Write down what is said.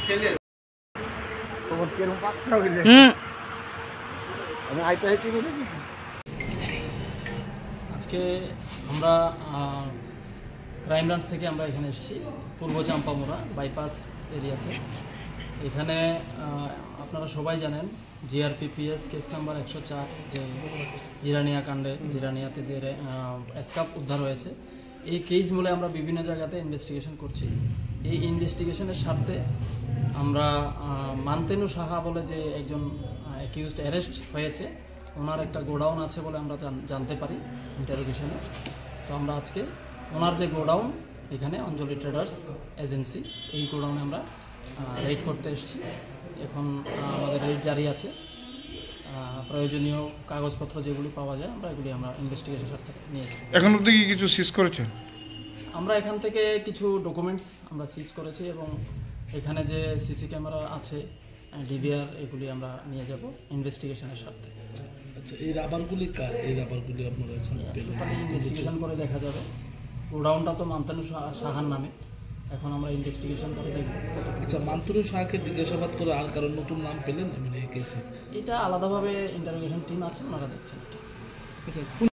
আজকে আমরা crime branch থেকে আমরা এখানে এসেছি পূর্ব চাম্পামোড়া বাইপাস এরিয়াতে। এখানে আপনারা সবাই জানেন জিআরপিপিএস কেস নাম্বার 104 যে জিরানিয়া কাণ্ডে জিরানিয়াতে যে এসকাপ উদ্ধার হয়েছে, এই কেস মূলে আমরা বিভিন্ন জায়গাতে ইনভেস্টিগেশন করছি। এই ইনভেস্টিগেশনের স্বার্থে আমরা মান্তেনু সাহা বলে যে একজন অ্যাকিউজড অ্যারেস্ট হয়েছে, ওনার একটা গোডাউন আছে বলে আমরা জানতে পারি ইন্টারোগেশনে। তো আমরা আজকে ওনার যে গোডাউন এখানে অঞ্জলি ট্রেডার্স এজেন্সি, এই গোডাউনে আমরা রেড করতে এসেছি। এখন আমাদের রেড জারি আছে, প্রয়োজনীয় কাগজপত্র যেগুলি পাওয়া যায় আমরা ইনভেস্টিগেশন স্বার্থে নিয়ে যাই। এখন অবধি কি কিছু সিজ করেছেন? আমরা এখান থেকে কিছু ডকুমেন্টস আমরা সিজ করেছি এবং এখানে যে সিসি ক্যামেরা আছে, ডিভিআর, এগুলি আমরা নিয়ে যাব ইনভেস্টিগেশনের স্বার্থে। আচ্ছা, এই রাবারগুলি কার? এই রাবারগুলি আপনারা এখন ইনভেস্টিগেশন করে দেখা যাবে। গোডাউনটা তো মান্তানু সাহার নামে, এখন আমরা ইনভেস্টিগেশন করে দেখব। আচ্ছা, মান্তানু সাহাকে জিজ্ঞাসাবাদ করে আর কারণ নতুন নাম পেলেন মানে এই কেসে? এটা আলাদাভাবে ইন্টারোগেশন টিম আছে, ওনারা দেখছেন। আচ্ছা।